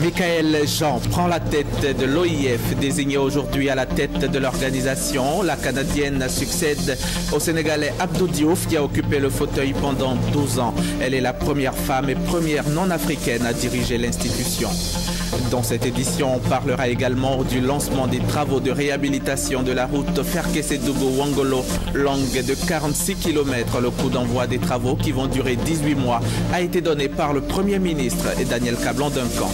Michaël Jean prend la tête de l'OIF, désigné aujourd'hui à la tête de l'organisation. La Canadienne succède au Sénégalais Abdou Diouf qui a occupé le fauteuil pendant 12 ans. Elle est la première femme et première non-africaine à diriger l'institution. Dans cette édition, on parlera également du lancement des travaux de réhabilitation de la route Ferkessédougou-Wangolo, longue de 46 km. Le coup d'envoi des travaux qui vont durer 18 mois a été donné par le Premier ministre Daniel Kablan-Duncan.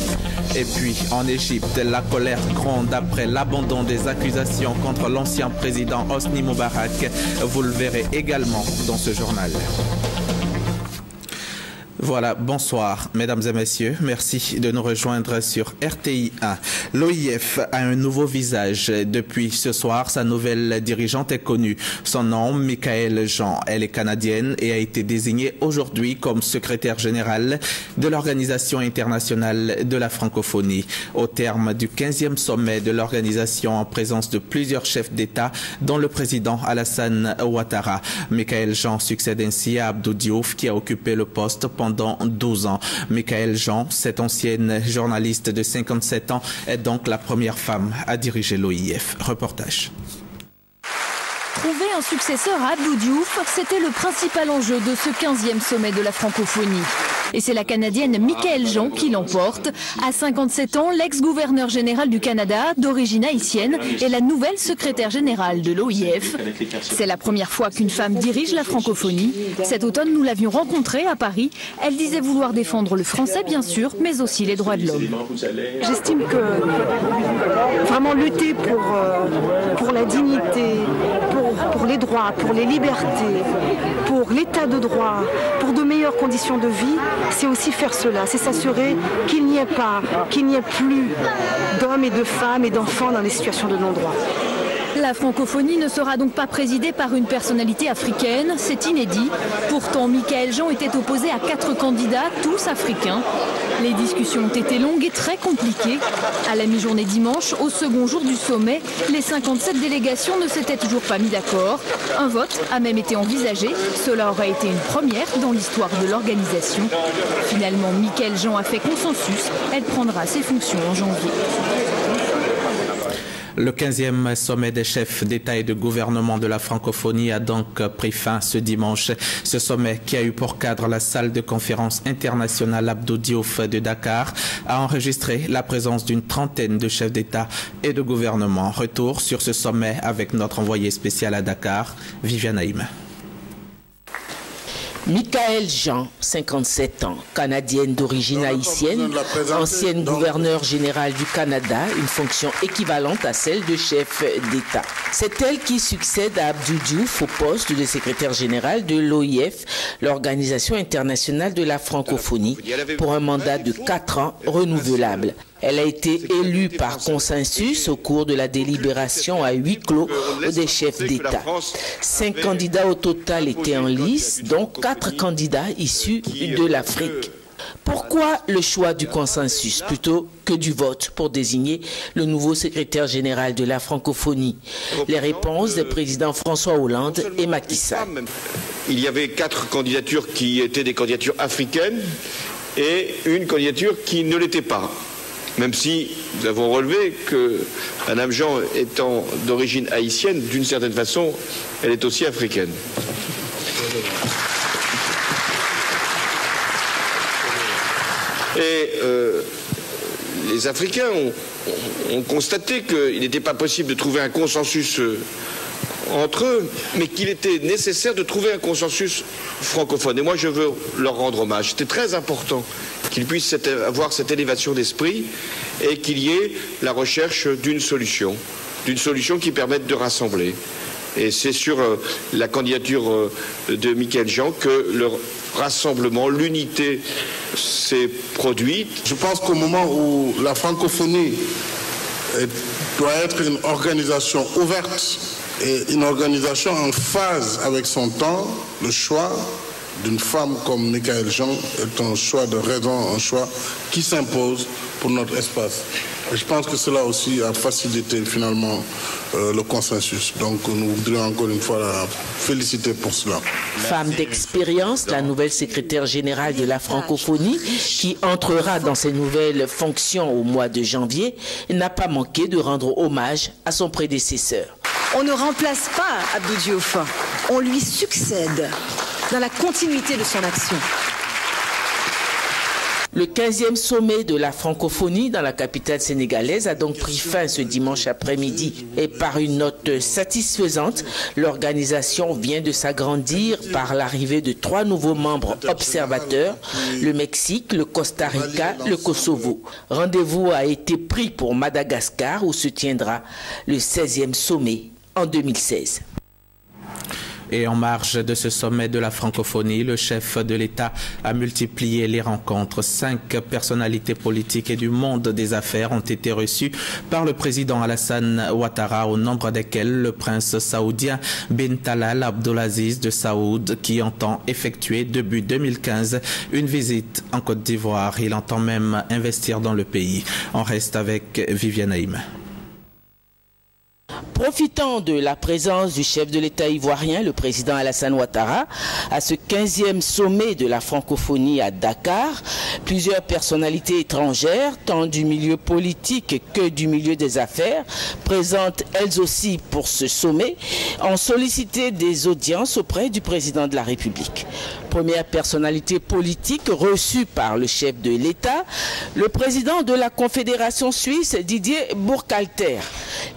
Et puis, en Égypte, la colère gronde après l'abandon des accusations contre l'ancien président Hosni Moubarak. Vous le verrez également dans ce journal. Voilà, bonsoir mesdames et messieurs, merci de nous rejoindre sur RTI 1. L'OIF a un nouveau visage. Depuis ce soir, sa nouvelle dirigeante est connue. Son nom, Michaël Jean. Elle est canadienne et a été désignée aujourd'hui comme secrétaire générale de l'Organisation internationale de la francophonie. Au terme du 15e sommet de l'organisation en présence de plusieurs chefs d'État, dont le président Alassane Ouattara. Michaël Jean succède ainsi à Abdou Diouf qui a occupé le poste pendant 12 ans. Michaël Jean, cette ancienne journaliste de 57 ans, est donc la première femme à diriger l'OIF. Reportage. Trouver un successeur à Abdou Diouf, c'était le principal enjeu de ce 15e sommet de la francophonie. Et c'est la Canadienne Michaël Jean qui l'emporte. À 57 ans, l'ex-gouverneur général du Canada, d'origine haïtienne, est la nouvelle secrétaire générale de l'OIF. C'est la première fois qu'une femme dirige la francophonie. Cet automne, nous l'avions rencontrée à Paris. Elle disait vouloir défendre le français, bien sûr, mais aussi les droits de l'homme. J'estime que vraiment lutter pour la dignité, pour les droits, pour les libertés, pour l'état de droit, pour de meilleures conditions de vie, c'est aussi faire cela, c'est s'assurer qu'il n'y ait plus d'hommes et de femmes et d'enfants dans les situations de non-droit. La francophonie ne sera donc pas présidée par une personnalité africaine, c'est inédit. Pourtant, Michaël Jean était opposé à 4 candidats, tous africains. Les discussions ont été longues et très compliquées. À la mi-journée dimanche, au second jour du sommet, les 57 délégations ne s'étaient toujours pas mis d'accord. Un vote a même été envisagé. Cela aurait été une première dans l'histoire de l'organisation. Finalement, Michaël Jean a fait consensus. Elle prendra ses fonctions en janvier. Le 15e sommet des chefs d'État et de gouvernement de la francophonie a donc pris fin ce dimanche. Ce sommet, qui a eu pour cadre la salle de conférence internationale Abdou Diouf de Dakar, a enregistré la présence d'une trentaine de chefs d'État et de gouvernement. Retour sur ce sommet avec notre envoyé spécial à Dakar, Viviane Haïm. Michaël Jean, 57 ans, canadienne d'origine haïtienne, ancienne gouverneure générale du Canada, une fonction équivalente à celle de chef d'État. C'est elle qui succède à Abdou Diouf au poste de secrétaire général de l'OIF, l'Organisation internationale de la francophonie, pour un mandat de 4 ans renouvelable. Elle a été élue par consensus au cours de la délibération à huis clos des chefs d'État. 5 candidats au total étaient en lice, dont 4 candidats issus de l'Afrique. Pourquoi le choix du consensus plutôt que du vote pour désigner le nouveau secrétaire général de la francophonie? Les réponses des présidents François Hollande et Macky Sall. Il y avait 4 candidatures qui étaient des candidatures africaines et une candidature qui ne l'était pas. Même si nous avons relevé que Mme Jean étant d'origine haïtienne, d'une certaine façon, elle est aussi africaine. Et les Africains ont constaté qu'il n'était pas possible de trouver un consensus entre eux, mais qu'il était nécessaire de trouver un consensus francophone. Et moi, je veux leur rendre hommage. C'était très important qu'ils puissent avoir cette élévation d'esprit et qu'il y ait la recherche d'une solution qui permette de rassembler. Et c'est sur la candidature de Michaël Jean que le rassemblement, l'unité s'est produite. Je pense qu'au moment où la francophonie doit être une organisation ouverte et une organisation en phase avec son temps, le choix d'une femme comme Michaël Jean est un choix de raison, un choix qui s'impose pour notre espace. Et je pense que cela aussi a facilité finalement le consensus. Donc nous voudrions encore une fois la féliciter pour cela. Femme d'expérience, la nouvelle secrétaire générale de la francophonie, qui entrera dans ses nouvelles fonctions au mois de janvier, n'a pas manqué de rendre hommage à son prédécesseur. On ne remplace pas Abdou Diouf, on lui succède dans la continuité de son action. Le 15e sommet de la francophonie dans la capitale sénégalaise a donc pris fin ce dimanche après-midi. Et par une note satisfaisante, l'organisation vient de s'agrandir par l'arrivée de 3 nouveaux membres observateurs, le Mexique, le Costa Rica, le Kosovo. Rendez-vous a été pris pour Madagascar où se tiendra le 16e sommet en 2016. Et en marge de ce sommet de la francophonie, le chef de l'État a multiplié les rencontres. 5 personnalités politiques et du monde des affaires ont été reçues par le président Alassane Ouattara, au nombre desquels le prince saoudien Bin Talal Abdulaziz de Saoud, qui entend effectuer début 2015 une visite en Côte d'Ivoire. Il entend même investir dans le pays. On reste avec Viviane Haïm. Profitant de la présence du chef de l'État ivoirien, le président Alassane Ouattara, à ce 15e sommet de la francophonie à Dakar, plusieurs personnalités étrangères, tant du milieu politique que du milieu des affaires, présentes elles aussi pour ce sommet, ont sollicité des audiences auprès du président de la République. Première personnalité politique reçue par le chef de l'État, le président de la Confédération suisse, Didier Bourkhalter.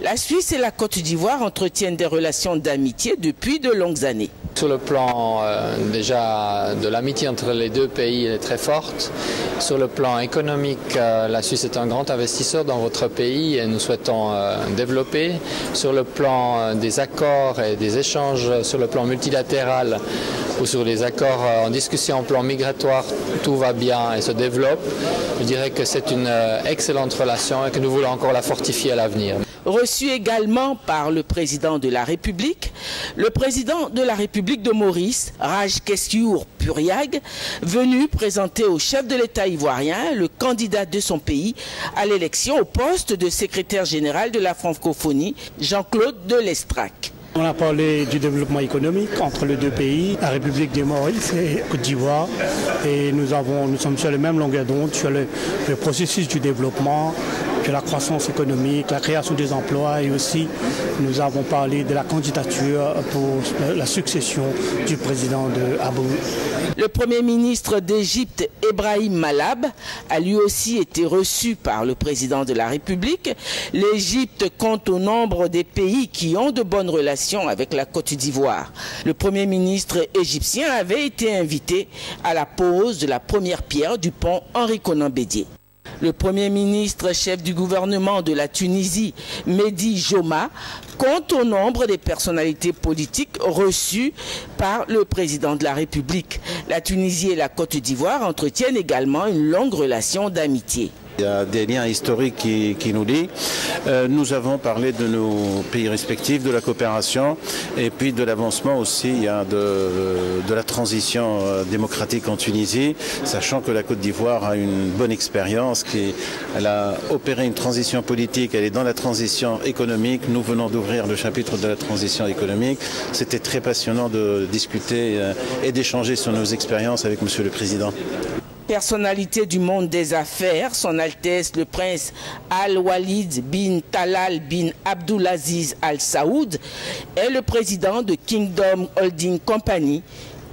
La Suisse et la Côte d'Ivoire entretiennent des relations d'amitié depuis de longues années. Sur le plan déjà de l'amitié entre les deux pays, elle est très forte. Sur le plan économique, la Suisse est un grand investisseur dans votre pays et nous souhaitons développer. Sur le plan des accords et des échanges, sur le plan multilatéral ou sur les accords en discussion en plan migratoire, tout va bien et se développe. Je dirais que c'est une excellente relation et que nous voulons encore la fortifier à l'avenir. Reçu également par le président de la République, le président de la République de Maurice, Raj Kessiour Puriag, venu présenter au chef de l'État ivoirien le candidat de son pays à l'élection au poste de secrétaire général de la francophonie, Jean-Claude de Lestrac. On a parlé du développement économique entre les deux pays, la République de Maurice et Côte d'Ivoire. Et nous sommes sur la même longueur d'onde, sur le processus du développement, sur la croissance économique, la création des emplois et aussi nous avons parlé de la candidature pour la succession du président de Abou. Le Premier ministre d'Égypte, Ebrahim Malab, a lui aussi été reçu par le président de la République. L'Égypte compte au nombre des pays qui ont de bonnes relations avec la Côte d'Ivoire. Le Premier ministre égyptien avait été invité à la pose de la première pierre du pont Henri Konan Bédié. Le Premier ministre, chef du gouvernement de la Tunisie, Mehdi Joma, compte au nombre des personnalités politiques reçues par le président de la République. La Tunisie et la Côte d'Ivoire entretiennent également une longue relation d'amitié. Il y a des liens historiques qui nous lient. Nous avons parlé de nos pays respectifs, de la coopération et puis de l'avancement aussi il y a de la transition démocratique en Tunisie, sachant que la Côte d'Ivoire a une bonne expérience, elle a opéré une transition politique, elle est dans la transition économique. Nous venons d'ouvrir le chapitre de la transition économique. C'était très passionnant de discuter et d'échanger sur nos expériences avec Monsieur le Président. Personnalité du monde des affaires, son Altesse le prince Al-Walid bin Talal bin Abdulaziz Al Saoud est le président de Kingdom Holding Company,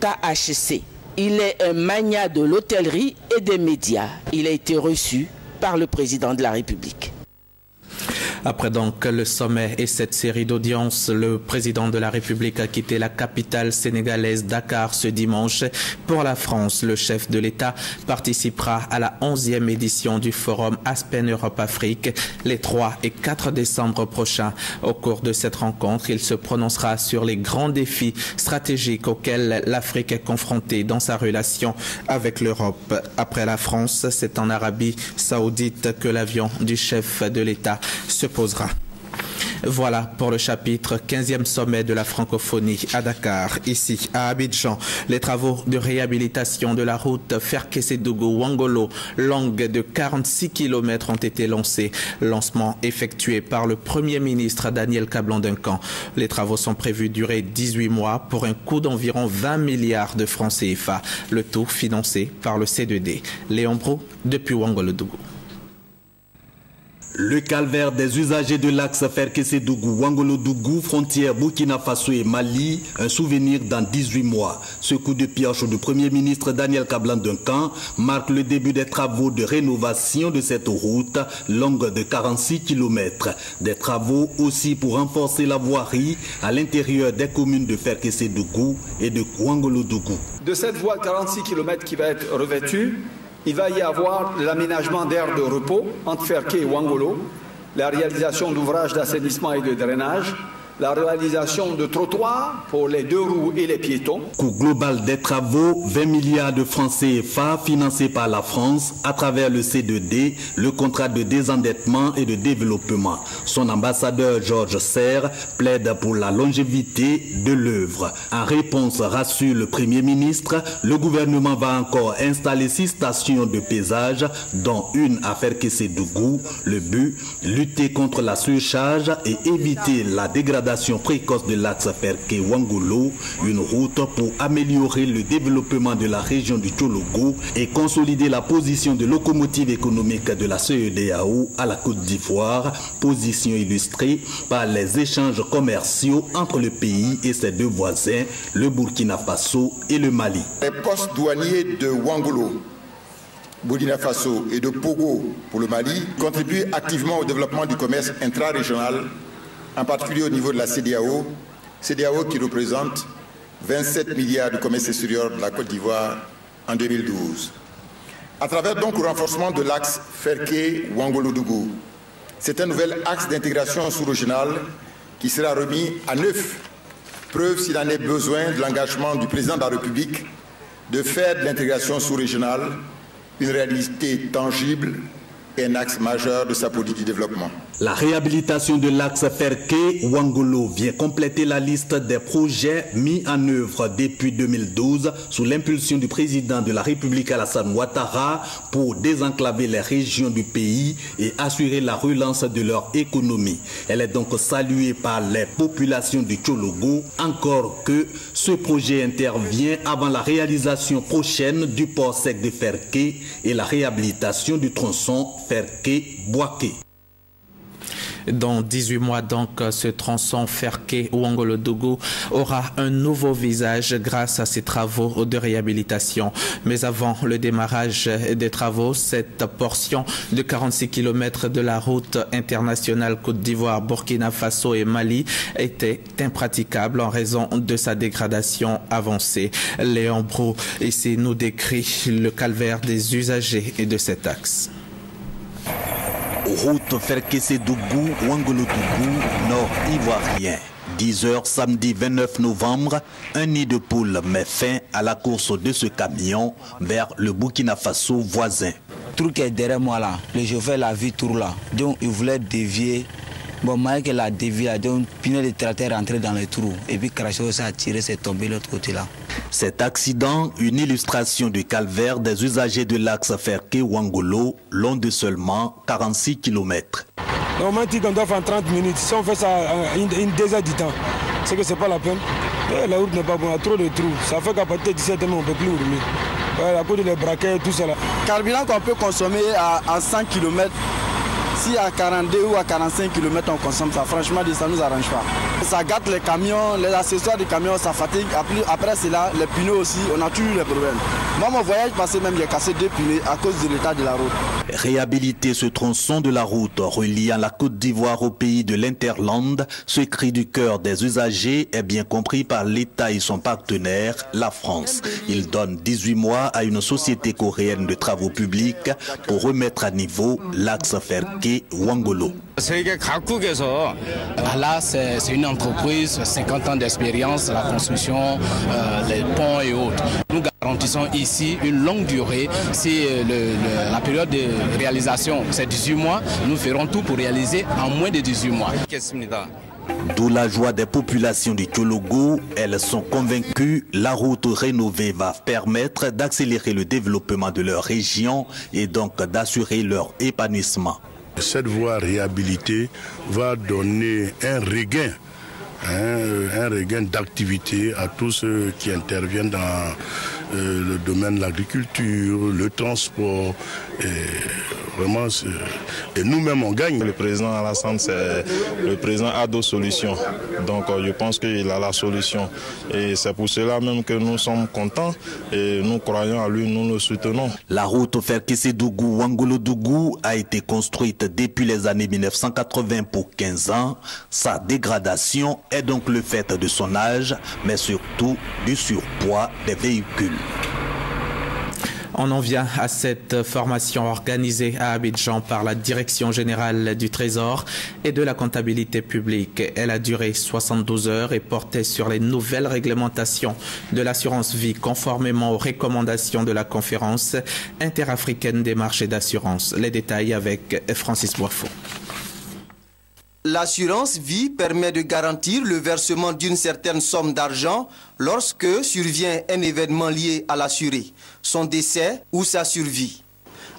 KHC. Il est un magnat de l'hôtellerie et des médias. Il a été reçu par le président de la République. Après donc le sommet et cette série d'audiences, le président de la République a quitté la capitale sénégalaise Dakar ce dimanche. Pour la France, le chef de l'État participera à la 11e édition du forum Aspen Europe-Afrique les 3 et 4 décembre prochains. Au cours de cette rencontre, il se prononcera sur les grands défis stratégiques auxquels l'Afrique est confrontée dans sa relation avec l'Europe. Après la France, c'est en Arabie Saoudite que l'avion du chef de l'État se posera. Voilà pour le chapitre 15e sommet de la francophonie à Dakar. Ici, à Abidjan, les travaux de réhabilitation de la route Ferkessédougou-Ouangolo, longue de 46 km, ont été lancés. Lancement effectué par le Premier ministre Daniel Kablan-Duncan. Les travaux sont prévus durer 18 mois pour un coût d'environ 20 milliards de francs CFA. Le tout financé par le C2D. Léon Brou, depuis Ouangolo-Dougou. Le calvaire des usagers de l'axe Ferkessédougou-Ouangolo-Dougou, frontière Burkina Faso et Mali, un souvenir dans 18 mois. Ce coup de pioche du Premier ministre Daniel Kablan-Duncan marque le début des travaux de rénovation de cette route longue de 46 km. Des travaux aussi pour renforcer la voirie à l'intérieur des communes de Ferkessédougou et de Ouangolo-Dougou. De cette voie de 46 km qui va être revêtue, il va y avoir l'aménagement d'aires de repos entre Ferké et Ouangolo, la réalisation d'ouvrages d'assainissement et de drainage, la réalisation de trottoirs pour les deux roues et les piétons. Coût global des travaux, 20 milliards de francs CFA financés par la France à travers le C2D, le contrat de désendettement et de développement. Son ambassadeur Georges Serre plaide pour la longévité de l'œuvre. En réponse, rassure le Premier ministre, le gouvernement va encore installer 6 stations de pesage, dont une à Ferkessédougou. Le but, lutter contre la surcharge et éviter la dégradation précoce de l'axe Ferké-Ouangolo, une route pour améliorer le développement de la région du Tchologo et consolider la position de locomotive économique de la CEDEAO à la Côte d'Ivoire, position illustrée par les échanges commerciaux entre le pays et ses deux voisins, le Burkina Faso et le Mali. Les postes douaniers de Ouangolo, Burkina Faso et de Pogo pour le Mali contribuent activement au développement du commerce intra-régional, en particulier au niveau de la CEDEAO qui représente 27 milliards de commerce extérieur de la Côte d'Ivoire en 2012. À travers donc le renforcement de l'axe Ferké-Ouangolo-Dougou, c'est un nouvel axe d'intégration sous-régionale qui sera remis à neuf. Preuve s'il en est besoin de l'engagement du président de la République de faire de l'intégration sous-régionale une réalité tangible et un axe majeur de sa politique de développement. La réhabilitation de l'axe Ferké-Ouangolo vient compléter la liste des projets mis en œuvre depuis 2012 sous l'impulsion du président de la République Alassane Ouattara pour désenclaver les régions du pays et assurer la relance de leur économie. Elle est donc saluée par les populations du Tchologo, encore que ce projet intervient avant la réalisation prochaine du port sec de Ferké et la réhabilitation du tronçon Ferké-Boaké. Dans 18 mois, donc, ce tronçon Ferké-Ouangolo-Dougou aura un nouveau visage grâce à ces travaux de réhabilitation. Mais avant le démarrage des travaux, cette portion de 46 km de la route internationale Côte d'Ivoire, Burkina Faso et Mali était impraticable en raison de sa dégradation avancée. Léon Brou ici nous décrit le calvaire des usagers de cet axe. Route Ferkessédougou, Ouangolo-Dougou, nord ivoirien. 10h samedi 29 novembre, un nid de poule met fin à la course de ce camion vers le Burkina Faso voisin. Le truc est derrière moi là, le chauffeur l'a vu tout là, donc il voulait dévier. Bon, malgré qu'elle a dévié, donc le pneu de tracteur est rentré dans le trou et puis craché, ça a tiré, c'est tombé de l'autre côté là. Cet accident, une illustration du calvaire des usagers de l'axe Ferké-Ouangolo, long de seulement 46 km. Normalement, on doit faire 30 minutes. Si on fait ça une deuxième du temps, c'est que c'est pas la peine. La route n'est pas bonne, il y a trop de trous. Ça fait qu'à partir de 17 ans, on ne peut plus rouler. À cause des braquets et tout ça là. Carburant qu'on peut consommer à 100 km. Si à 42 ou à 45 km on consomme ça, franchement ça ne nous arrange pas. Ça gâte les camions, les accessoires des camions, ça fatigue. Après cela, les pneus aussi, on a toujours les problèmes. Moi mon voyage passé même, j'ai cassé 2 pneus à cause de l'état de la route. Réhabiliter ce tronçon de la route reliant la Côte d'Ivoire au pays de l'Interland, ce cri du cœur des usagers est bien compris par l'État et son partenaire, la France. Il donne 18 mois à une société coréenne de travaux publics pour remettre à niveau l'axe Ferké-Ouangolo. Là, c'est une entreprise, 50 ans d'expérience, la construction, les ponts et autres. Nous garantissons ici une longue durée. Si la période de réalisation c'est 18 mois, nous ferons tout pour réaliser en moins de 18 mois. D'où la joie des populations du Tchologo. Elles sont convaincues que la route rénovée va permettre d'accélérer le développement de leur région et donc d'assurer leur épanouissement. Cette voie réhabilitée va donner un regain d'activité à tous ceux qui interviennent dans le domaine de l'agriculture, le transport. Et nous-mêmes, on gagne. Le président Alassane, le président a d'autres solutions. Donc je pense qu'il a la solution. Et c'est pour cela même que nous sommes contents et nous croyons à lui, nous le soutenons. La route Ferkissé-Dougou-Wangolo-Dougou a été construite depuis les années 1980 pour 15 ans. Sa dégradation est donc le fait de son âge, mais surtout du surpoids des véhicules. On en vient à cette formation organisée à Abidjan par la Direction générale du Trésor et de la comptabilité publique. Elle a duré 72 heures et portait sur les nouvelles réglementations de l'assurance vie conformément aux recommandations de la conférence interafricaine des marchés d'assurance. Les détails avec Francis Boifo. L'assurance vie permet de garantir le versement d'une certaine somme d'argent lorsque survient un événement lié à l'assuré, son décès ou sa survie.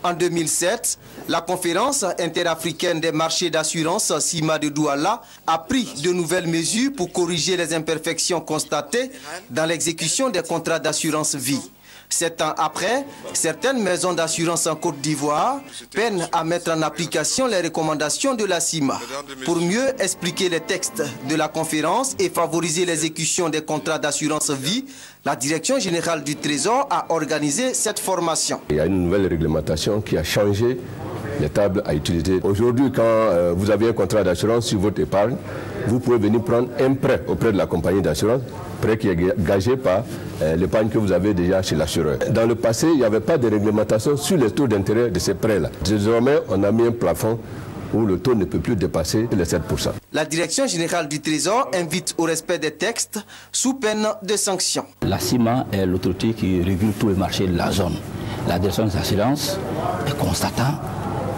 En 2007, la conférence interafricaine des marchés d'assurance CIMA de Douala a pris de nouvelles mesures pour corriger les imperfections constatées dans l'exécution des contrats d'assurance vie. 7 ans après, certaines maisons d'assurance en Côte d'Ivoire peinent à mettre en application les recommandations de la CIMA. Pour mieux expliquer les textes de la conférence et favoriser l'exécution des contrats d'assurance vie, la Direction générale du Trésor a organisé cette formation. Il y a une nouvelle réglementation qui a changé les tables à utiliser. Aujourd'hui, quand vous avez un contrat d'assurance sur votre épargne, vous pouvez venir prendre un prêt auprès de la compagnie d'assurance, prêt qui est gagé par l'épargne que vous avez déjà chez l'assureur. Dans le passé, il n'y avait pas de réglementation sur les taux d'intérêt de ces prêts-là. Désormais, on a mis un plafond où le taux ne peut plus dépasser les 7%. La Direction générale du Trésor invite au respect des textes sous peine de sanctions. La CIMA est l'autorité qui régule tous les marchés de la zone. La Direction des assurances est constatant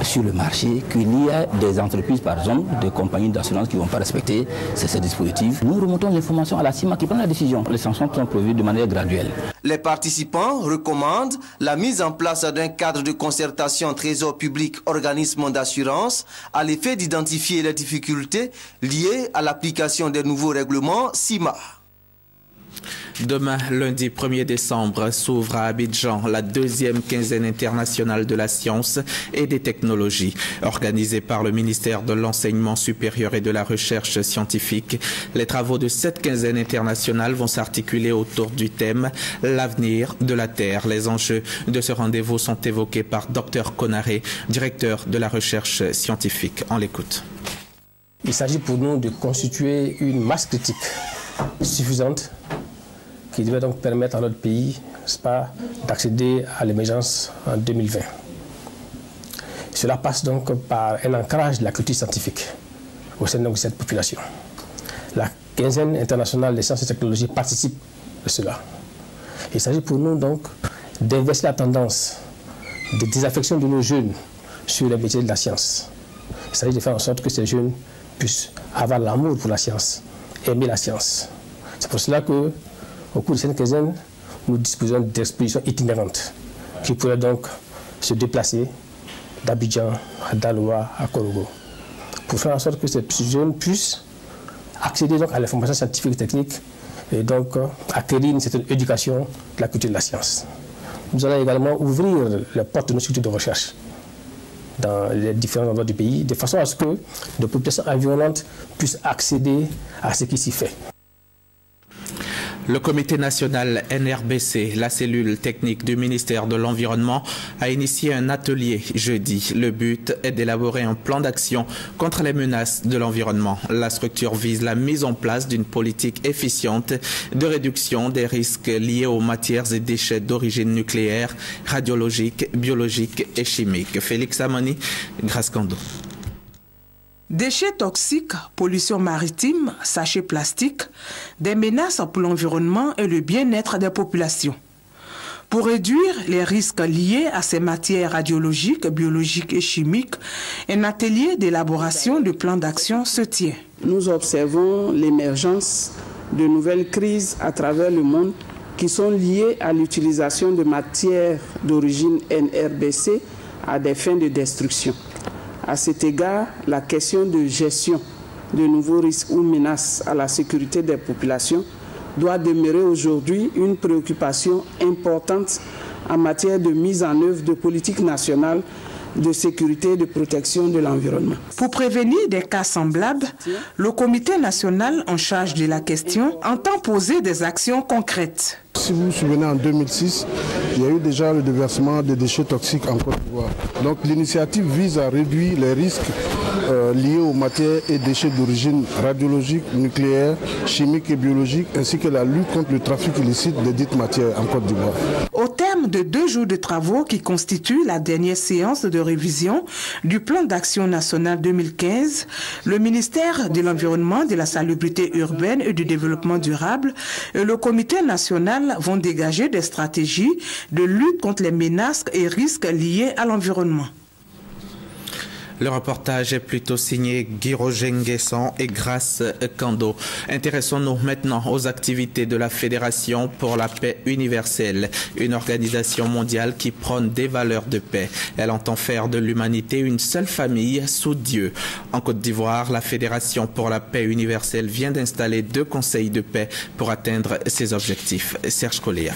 sur le marché qu'il y a des entreprises, par exemple, des compagnies d'assurance qui ne vont pas respecter ces dispositifs. Nous remontons l'information à la CIMA qui prend la décision. Les sanctions sont prévues de manière graduelle. Les participants recommandent la mise en place d'un cadre de concertation Trésor public organismes d'assurance à l'effet d'identifier les difficultés liées à l'application des nouveaux règlements CIMA. Demain, lundi 1er décembre, s'ouvre à Abidjan la deuxième quinzaine internationale de la science et des technologies. Organisée par le ministère de l'Enseignement supérieur et de la Recherche scientifique, les travaux de cette quinzaine internationale vont s'articuler autour du thème « L'avenir de la Terre ». Les enjeux de ce rendez-vous sont évoqués par Dr Konaré, directeur de la recherche scientifique. On l'écoute. Il s'agit pour nous de constituer une masse critique suffisante qui devait donc permettre à notre pays, d'accéder à l'émergence en 2020. Cela passe donc par un ancrage de la culture scientifique au sein de cette population. La quinzaine internationale des sciences et technologies participe de cela. Il s'agit pour nous donc d'inverser la tendance de désaffection de nos jeunes sur les métiers de la science. Il s'agit de faire en sorte que ces jeunes puissent avoir l'amour pour la science, aimer la science. C'est pour cela que au cours de cette quinzaine, nous disposons d'expositions itinérantes qui pourraient donc se déplacer d'Abidjan à Daloa à Korogo pour faire en sorte que ces jeunes puissent accéder donc à l'information scientifique et technique et donc acquérir une certaine éducation de la culture de la science. Nous allons également ouvrir les portes de nos structures de recherche dans les différents endroits du pays de façon à ce que les populations environnantes puissent accéder à ce qui s'y fait. Le comité national NRBC, la cellule technique du ministère de l'Environnement, a initié un atelier jeudi. Le but est d'élaborer un plan d'action contre les menaces de l'environnement. La structure vise la mise en place d'une politique efficiente de réduction des risques liés aux matières et déchets d'origine nucléaire, radiologique, biologique et chimique. Félix Amani, Grascando. Déchets toxiques, pollution maritime, sachets plastiques, des menaces pour l'environnement et le bien-être des populations. Pour réduire les risques liés à ces matières radiologiques, biologiques et chimiques, un atelier d'élaboration de plans d'action se tient. Nous observons l'émergence de nouvelles crises à travers le monde qui sont liées à l'utilisation de matières d'origine NRBC à des fins de destruction. À cet égard, la question de gestion de nouveaux risques ou menaces à la sécurité des populations doit demeurer aujourd'hui une préoccupation importante en matière de mise en œuvre de politiques nationales de sécurité et de protection de l'environnement. Pour prévenir des cas semblables, le comité national en charge de la question entend poser des actions concrètes. Si vous vous souvenez, en 2006, il y a eu déjà le déversement de déchets toxiques en Côte d'Ivoire. Donc l'initiative vise à réduire les risques liés aux matières et déchets d'origine radiologique, nucléaire, chimique et biologique, ainsi que la lutte contre le trafic illicite de dites matières en Côte d'Ivoire. Au terme de 2 jours de travaux qui constituent la dernière séance de révision du plan d'action national 2015, le ministère de l'Environnement, de la Salubrité urbaine et du Développement durable et le comité national vont dégager des stratégies de lutte contre les menaces et risques liés à l'environnement. Le reportage est plutôt signé Guy-Roger Nguesson et Grace Kando. Intéressons-nous maintenant aux activités de la Fédération pour la paix universelle, une organisation mondiale qui prône des valeurs de paix. Elle entend faire de l'humanité une seule famille sous Dieu. En Côte d'Ivoire, la Fédération pour la paix universelle vient d'installer 2 conseils de paix pour atteindre ses objectifs. Serge Coléa.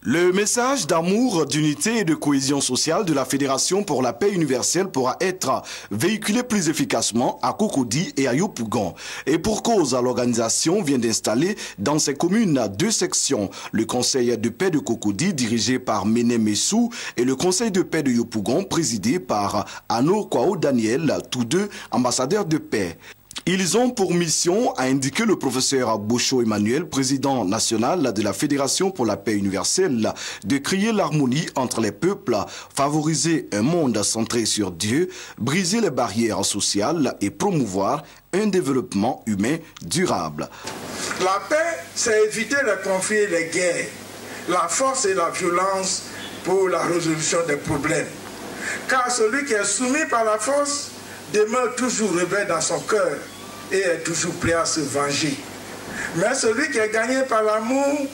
Le message d'amour, d'unité et de cohésion sociale de la Fédération pour la paix universelle pourra être véhiculé plus efficacement à Cocody et à Yopougon. Et pour cause, l'organisation vient d'installer dans ces communes 2 sections. Le Conseil de paix de Cocody, dirigé par Méné Messou, et le Conseil de paix de Yopougon, présidé par Ano Kwao Daniel, tous 2 ambassadeurs de paix. Ils ont pour mission, a indiqué le professeur Bocho Emmanuel, président national de la Fédération pour la paix universelle, de créer l'harmonie entre les peuples, favoriser un monde centré sur Dieu, briser les barrières sociales et promouvoir un développement humain durable. La paix, c'est éviter les conflits et les guerres, la force et la violence pour la résolution des problèmes. Car celui qui est soumis par la force demeure toujours rebelle dans son cœur et est toujours prêt à se venger. Mais celui qui est gagné par l'amour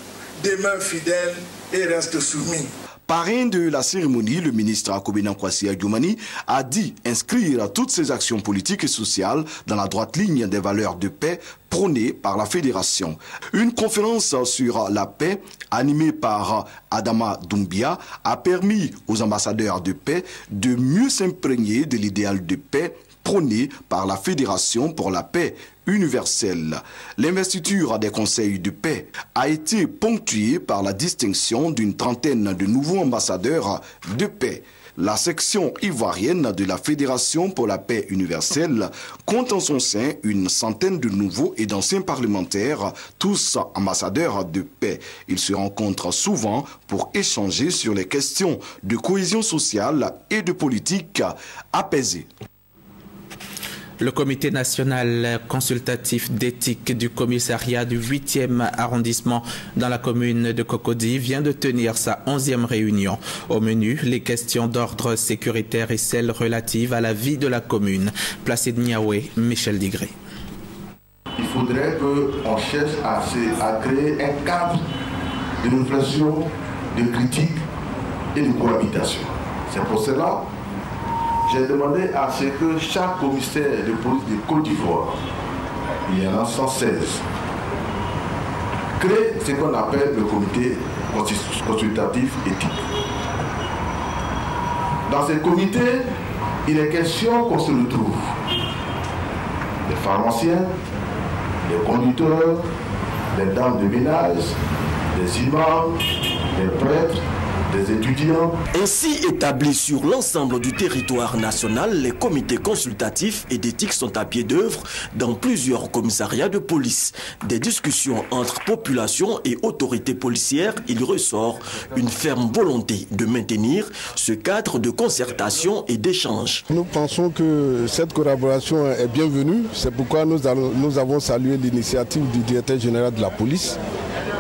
demeure fidèle et reste soumis. Parrain de la cérémonie, le ministre Akobena Kwasi Adjoumani a dit inscrire toutes ses actions politiques et sociales dans la droite ligne des valeurs de paix prônées par la Fédération. Une conférence sur la paix animée par Adama Doumbia a permis aux ambassadeurs de paix de mieux s'imprégner de l'idéal de paix prôné par la Fédération pour la paix universelle. L'investiture des conseils de paix a été ponctuée par la distinction d'une 30aine de nouveaux ambassadeurs de paix. La section ivoirienne de la Fédération pour la paix universelle compte en son sein une centaine de nouveaux et d'anciens parlementaires, tous ambassadeurs de paix. Ils se rencontrent souvent pour échanger sur les questions de cohésion sociale et de politique apaisée. Le comité national consultatif d'éthique du commissariat du 8e arrondissement dans la commune de Cocody vient de tenir sa 11e réunion. Au menu, les questions d'ordre sécuritaire et celles relatives à la vie de la commune. Placide Niaoué, Michel Digré. Il faudrait qu'on cherche à créer un cadre de réflexion, de critique et de cohabitation. C'est pour cela j'ai demandé à ce que chaque commissaire de police de Côte d'Ivoire, il y en a 116, crée ce qu'on appelle le comité consultatif éthique. Dans ce comité, il est question qu'on se retrouve les pharmaciens, les conducteurs, les dames de ménage, les imams, les prêtres, des des étudiants. Ainsi établis sur l'ensemble du territoire national, les comités consultatifs et d'éthique sont à pied d'œuvre dans plusieurs commissariats de police. Des discussions entre population et autorités policières, il ressort une ferme volonté de maintenir ce cadre de concertation et d'échange. Nous pensons que cette collaboration est bienvenue. C'est pourquoi nous avons salué l'initiative du directeur général de la police,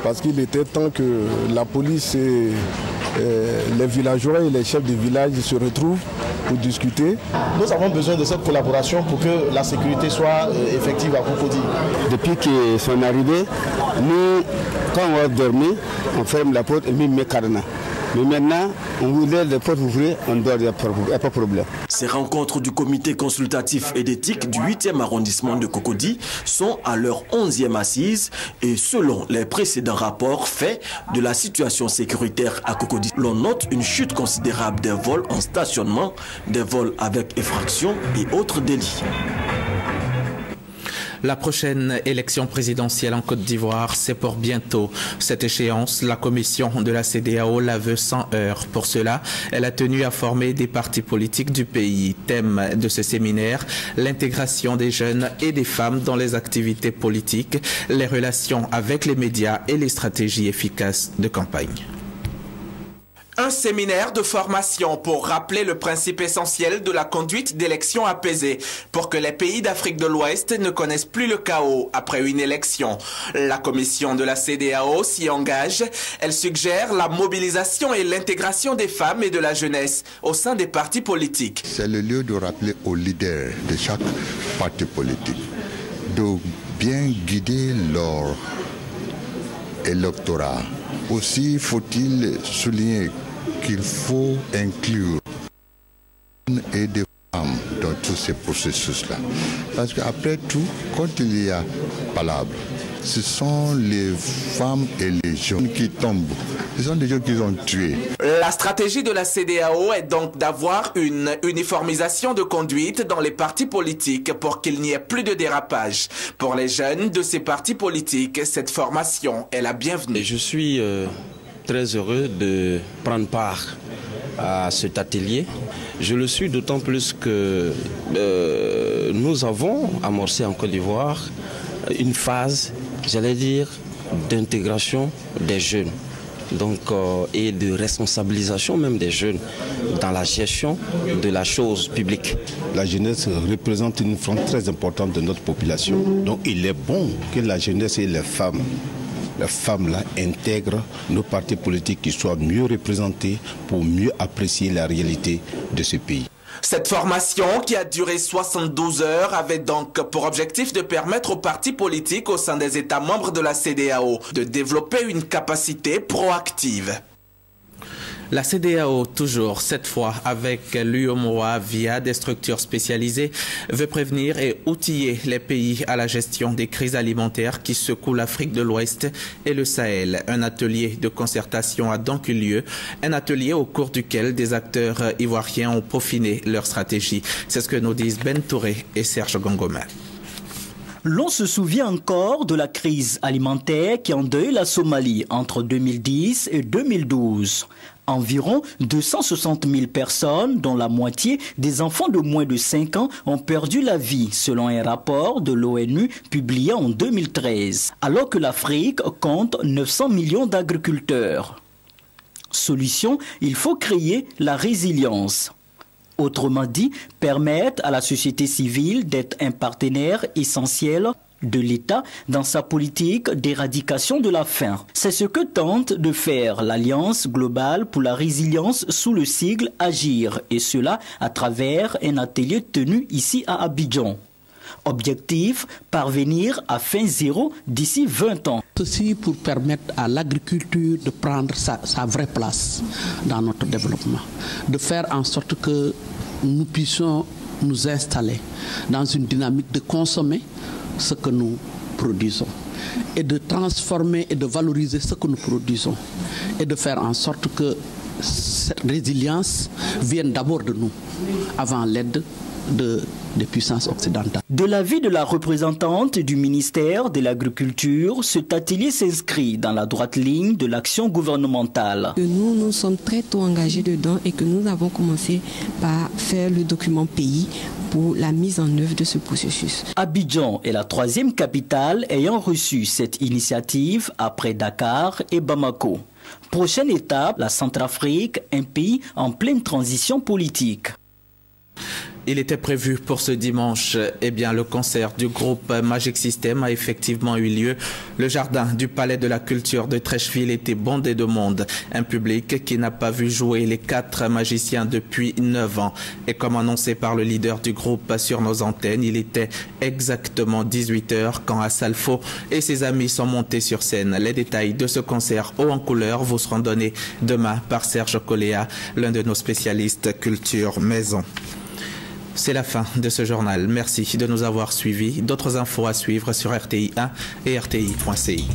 parce qu'il était temps que la police et les villageois et les chefs de village se retrouvent pour discuter. Nous avons besoin de cette collaboration pour que la sécurité soit effective à Cocody. Depuis qu'ils sont arrivés, nous, quand on va dormir, on ferme la porte et on met cadenas. Mais maintenant, on vous laisse les portes ouvertes, on dort, il n'y a pas de problème. Ces rencontres du comité consultatif et d'éthique du 8e arrondissement de Cocody sont à leur 11e assise et selon les précédents rapports faits de la situation sécuritaire à Cocody, l'on note une chute considérable des vols en stationnement, des vols avec effraction et autres délits. La prochaine élection présidentielle en Côte d'Ivoire, c'est pour bientôt. Cette échéance, la commission de la CEDEAO la veut sans heurts. Pour cela, elle a tenu à former des partis politiques du pays. Thème de ce séminaire, l'intégration des jeunes et des femmes dans les activités politiques, les relations avec les médias et les stratégies efficaces de campagne. Un séminaire de formation pour rappeler le principe essentiel de la conduite d'élections apaisées pour que les pays d'Afrique de l'Ouest ne connaissent plus le chaos après une élection. La commission de la CEDEAO s'y engage. Elle suggère la mobilisation et l'intégration des femmes et de la jeunesse au sein des partis politiques. C'est le lieu de rappeler aux leaders de chaque parti politique de bien guider leur électorat. Aussi faut-il souligner qu'il faut inclure et des femmes dans tous ces processus-là. Parce qu'après tout, quand il y a palabre, ce sont les femmes et les jeunes qui tombent. Ce sont des gens qui ont tué. La stratégie de la CEDEAO est donc d'avoir une uniformisation de conduite dans les partis politiques pour qu'il n'y ait plus de dérapage. Pour les jeunes de ces partis politiques, cette formation est la bienvenue. Je suis très heureux de prendre part à cet atelier. Je le suis d'autant plus que nous avons amorcé en Côte d'Ivoire une phase, j'allais dire, d'intégration des jeunes. Donc, et de responsabilisation même des jeunes dans la gestion de la chose publique. La jeunesse représente une frange très importante de notre population. Donc il est bon que la jeunesse et les femmes là intègrent nos partis politiques qui soient mieux représentés pour mieux apprécier la réalité de ce pays. Cette formation, qui a duré 72 heures, avait donc pour objectif de permettre aux partis politiques au sein des États membres de la CEDEAO de développer une capacité proactive. La CEDEAO, toujours, cette fois avec l'UEMOA via des structures spécialisées, veut prévenir et outiller les pays à la gestion des crises alimentaires qui secouent l'Afrique de l'Ouest et le Sahel. Un atelier de concertation a donc eu lieu, un atelier au cours duquel des acteurs ivoiriens ont peaufiné leur stratégie. C'est ce que nous disent Ben Touré et Serge Gongoma. L'on se souvient encore de la crise alimentaire qui endeuille la Somalie entre 2010 et 2012. Environ 260 000 personnes, dont la moitié des enfants de moins de 5 ans, ont perdu la vie, selon un rapport de l'ONU publié en 2013, alors que l'Afrique compte 900 millions d'agriculteurs. Solution, il faut créer la résilience. Autrement dit, permettre à la société civile d'être un partenaire essentiel de l'État dans sa politique d'éradication de la faim. C'est ce que tente de faire l'Alliance globale pour la résilience sous le sigle AGIR, et cela à travers un atelier tenu ici à Abidjan. Objectif, parvenir à faim zéro d'ici 20 ans. Ceci pour permettre à l'agriculture de prendre sa vraie place dans notre développement, de faire en sorte que nous puissions nous installer dans une dynamique de consommer ce que nous produisons et de transformer et de valoriser ce que nous produisons et de faire en sorte que cette résilience vienne d'abord de nous, avant l'aide de des puissances occidentales. De l'avis de la représentante du ministère de l'Agriculture, cet atelier s'inscrit dans la droite ligne de l'action gouvernementale. Nous sommes très tôt engagés dedans et que nous avons commencé par faire le document pays pour la mise en œuvre de ce processus. Abidjan est la troisième capitale ayant reçu cette initiative après Dakar et Bamako. Prochaine étape, la Centrafrique, un pays en pleine transition politique. Il était prévu pour ce dimanche, le concert du groupe Magic System a effectivement eu lieu. Le jardin du Palais de la Culture de Treichville était bondé de monde. Un public qui n'a pas vu jouer les 4 magiciens depuis 9 ans. Et comme annoncé par le leader du groupe sur nos antennes, il était exactement 18h quand Assalfo et ses amis sont montés sur scène. Les détails de ce concert haut en couleur vous seront donnés demain par Serge Coléa, l'un de nos spécialistes culture maison. C'est la fin de ce journal. Merci de nous avoir suivis. D'autres infos à suivre sur RTI1 et RTI.ci.